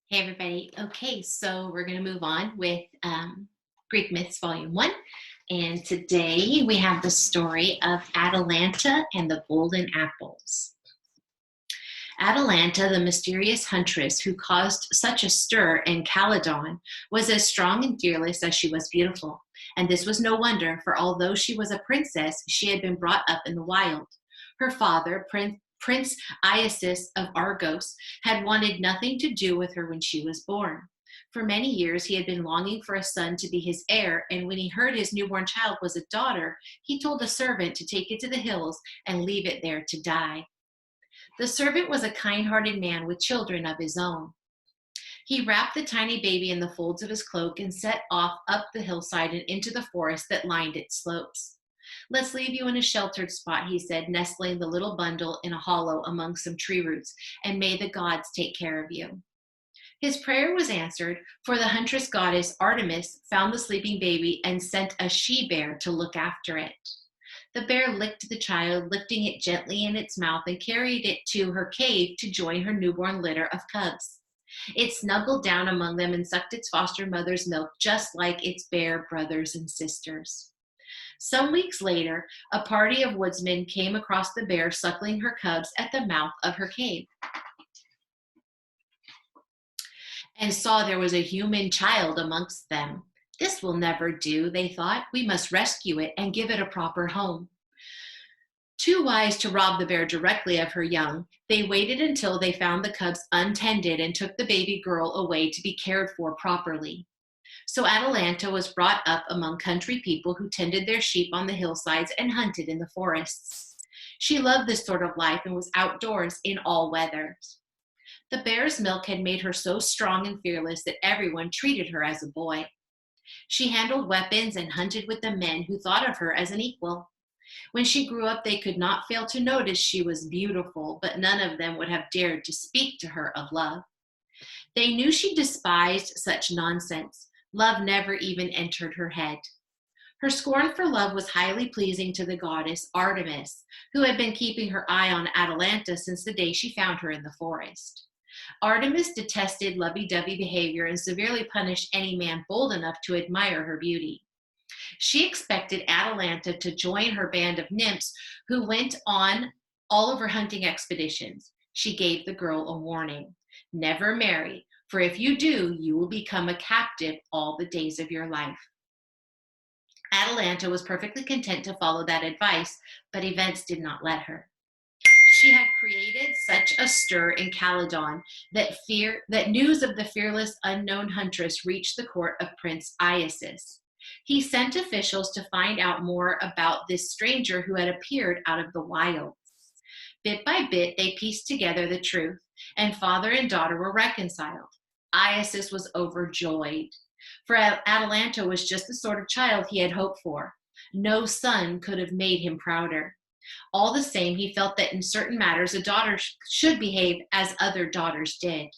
Hey, everybody. Okay, so we're going to move on with Greek Myths Volume 1. And today we have the story of Atalanta and the Golden Apples. Atalanta, the mysterious huntress who caused such a stir in Calydon, was as strong and fearless as she was beautiful. And this was no wonder, for although she was a princess, she had been brought up in the wild. Her father, Prince Iasus of Argos, had wanted nothing to do with her when she was born. For many years, he had been longing for a son to be his heir, and when he heard his newborn child was a daughter, he told a servant to take it to the hills and leave it there to die. The servant was a kind hearted man with children of his own. He wrapped the tiny baby in the folds of his cloak and set off up the hillside and into the forest that lined its slopes. "Let's leave you in a sheltered spot," he said, nestling the little bundle in a hollow among some tree roots, "and may the gods take care of you." His prayer was answered, for the huntress goddess Artemis found the sleeping baby and sent a she bear to look after it. The bear licked the child, lifting it gently in its mouth, and carried it to her cave to join her newborn litter of cubs. It snuggled down among them and sucked its foster mother's milk just like its bear brothers and sisters. Some weeks later, a party of woodsmen came across the bear suckling her cubs at the mouth of her cave and saw there was a human child amongst them. "This will never do," they thought. "We must rescue it and give it a proper home." Too wise to rob the bear directly of her young, they waited until they found the cubs untended and took the baby girl away to be cared for properly. So Atalanta was brought up among country people who tended their sheep on the hillsides and hunted in the forests. She loved this sort of life and was outdoors in all weathers. The bear's milk had made her so strong and fearless that everyone treated her as a boy. She handled weapons and hunted with the men who thought of her as an equal. When she grew up, they could not fail to notice she was beautiful, but none of them would have dared to speak to her of love. They knew she despised such nonsense. Love never even entered her head. Her scorn for love was highly pleasing to the goddess Artemis, who had been keeping her eye on Atalanta since the day she found her in the forest. Artemis detested lovey-dovey behavior and severely punished any man bold enough to admire her beauty. She expected Atalanta to join her band of nymphs who went on all of her hunting expeditions. She gave the girl a warning: "Never marry, for if you do, you will become a captive all the days of your life." Atalanta was perfectly content to follow that advice, but events did not let her. She had created such a stir in Calydon that news of the fearless unknown huntress reached the court of Prince Iasus. He sent officials to find out more about this stranger who had appeared out of the wilds. Bit by bit, they pieced together the truth, and father and daughter were reconciled. Iasus was overjoyed, for Atalanta was just the sort of child he had hoped for. No son could have made him prouder. All the same, he felt that in certain matters a daughter should behave as other daughters did.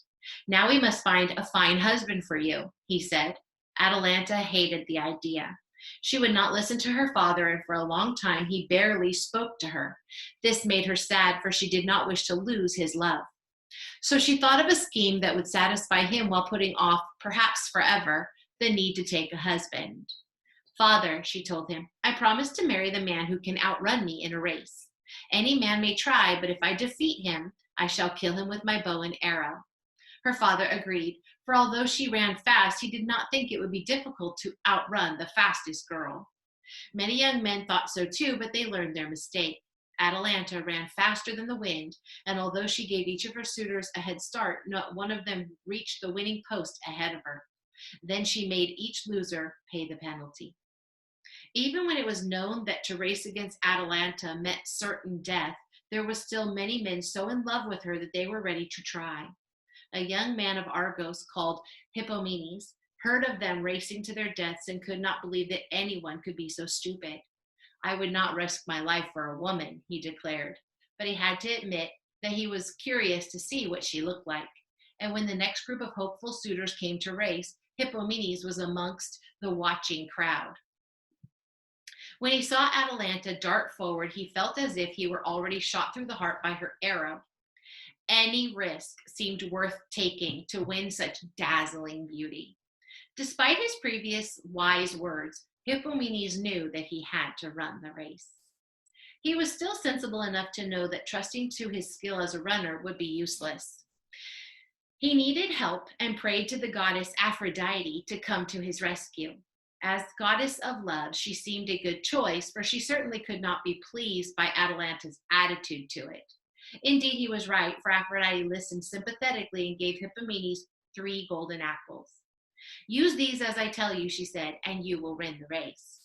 "Now we must find a fine husband for you," he said. Atalanta hated the idea. She would not listen to her father, and for a long time he barely spoke to her. This made her sad, for she did not wish to lose his love. So she thought of a scheme that would satisfy him while putting off, perhaps forever, the need to take a husband. "Father," she told him, "I promise to marry the man who can outrun me in a race. Any man may try, but if I defeat him, I shall kill him with my bow and arrow." Her father agreed, for although she ran fast, he did not think it would be difficult to outrun the fastest girl. Many young men thought so too, but they learned their mistake. Atalanta ran faster than the wind, and although she gave each of her suitors a head start, not one of them reached the winning post ahead of her. Then she made each loser pay the penalty. Even when it was known that to race against Atalanta meant certain death, there were still many men so in love with her that they were ready to try. A young man of Argos called Hippomenes heard of them racing to their deaths and could not believe that anyone could be so stupid. "I would not risk my life for a woman," he declared, but he had to admit that he was curious to see what she looked like. And when the next group of hopeful suitors came to race, Hippomenes was amongst the watching crowd. When he saw Atalanta dart forward, he felt as if he were already shot through the heart by her arrow. Any risk seemed worth taking to win such dazzling beauty. Despite his previous wise words, Hippomenes knew that he had to run the race. He was still sensible enough to know that trusting to his skill as a runner would be useless. He needed help and prayed to the goddess Aphrodite to come to his rescue. As goddess of love, she seemed a good choice, for she certainly could not be pleased by Atalanta's attitude to it. Indeed, he was right, for Aphrodite listened sympathetically and gave Hippomenes 3 golden apples. Use these as I tell you, she said, and you will win the race.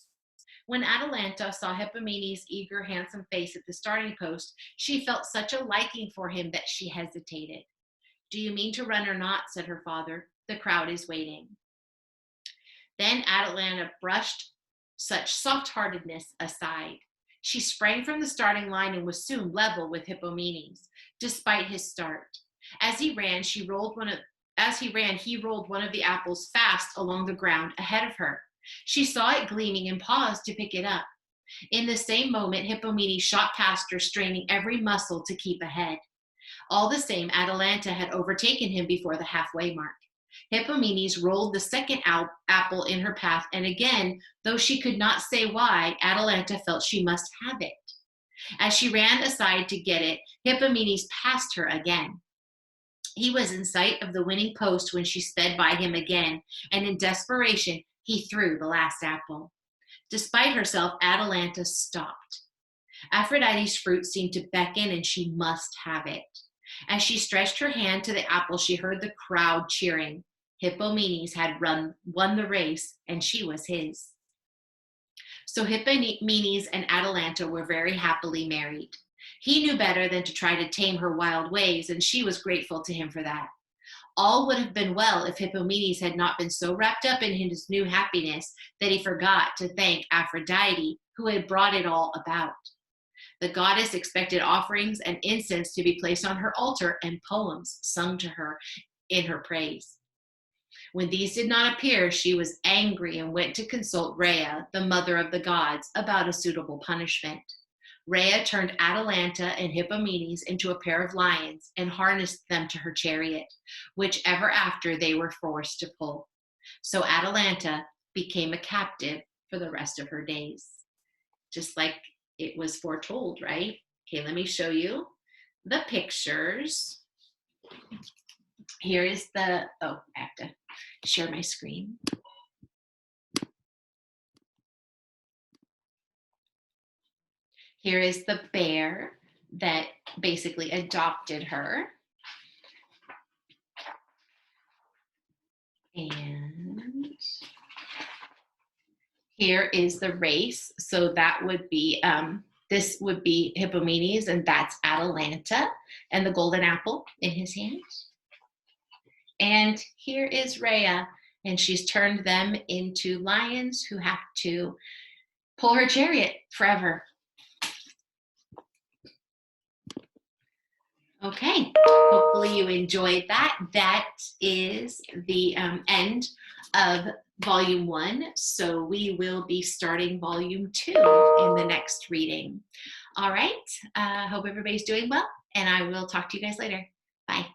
When Atalanta saw Hippomenes' eager, handsome face at the starting post, she felt such a liking for him that she hesitated. Do you mean to run or not? Said her father. The crowd is waiting. Then Atalanta brushed such soft-heartedness aside. She sprang from the starting line and was soon level with Hippomenes, despite his start. As he ran, he rolled one of the apples fast along the ground ahead of her. She saw it gleaming and paused to pick it up. In the same moment, Hippomenes shot past her, straining every muscle to keep ahead. All the same, Atalanta had overtaken him before the halfway mark. Hippomenes rolled the second apple in her path, and again, though she could not say why, Atalanta felt she must have it. As she ran aside to get it, Hippomenes passed her again. He was in sight of the winning post when she sped by him again, and in desperation, he threw the last apple. Despite herself, Atalanta stopped. Aphrodite's fruit seemed to beckon, and she must have it. As she stretched her hand to the apple, she heard the crowd cheering. Hippomenes had won the race, and she was his. So Hippomenes and Atalanta were very happily married. He knew better than to try to tame her wild ways, and she was grateful to him for that. All would have been well if Hippomenes had not been so wrapped up in his new happiness that he forgot to thank Aphrodite, who had brought it all about. The goddess expected offerings and incense to be placed on her altar and poems sung to her in her praise. When these did not appear, she was angry and went to consult Rhea, the mother of the gods, about a suitable punishment. Rhea turned Atalanta and Hippomenes into a pair of lions and harnessed them to her chariot, which ever after they were forced to pull. So Atalanta became a captive for the rest of her days. Just like it was foretold, right? Okay, let me show you the pictures. Here is I have to share my screen. Here is the bear that basically adopted her. And here is the race. So that would be, this would be Hippomenes, and that's Atalanta, and the golden apple in his hand. And here is Rhea, and she's turned them into lions who have to pull her chariot forever. Okay, hopefully you enjoyed that. That is the end of volume 1. So we will be starting volume 2 in the next reading. All right, hope everybody's doing well, and I will talk to you guys later. Bye.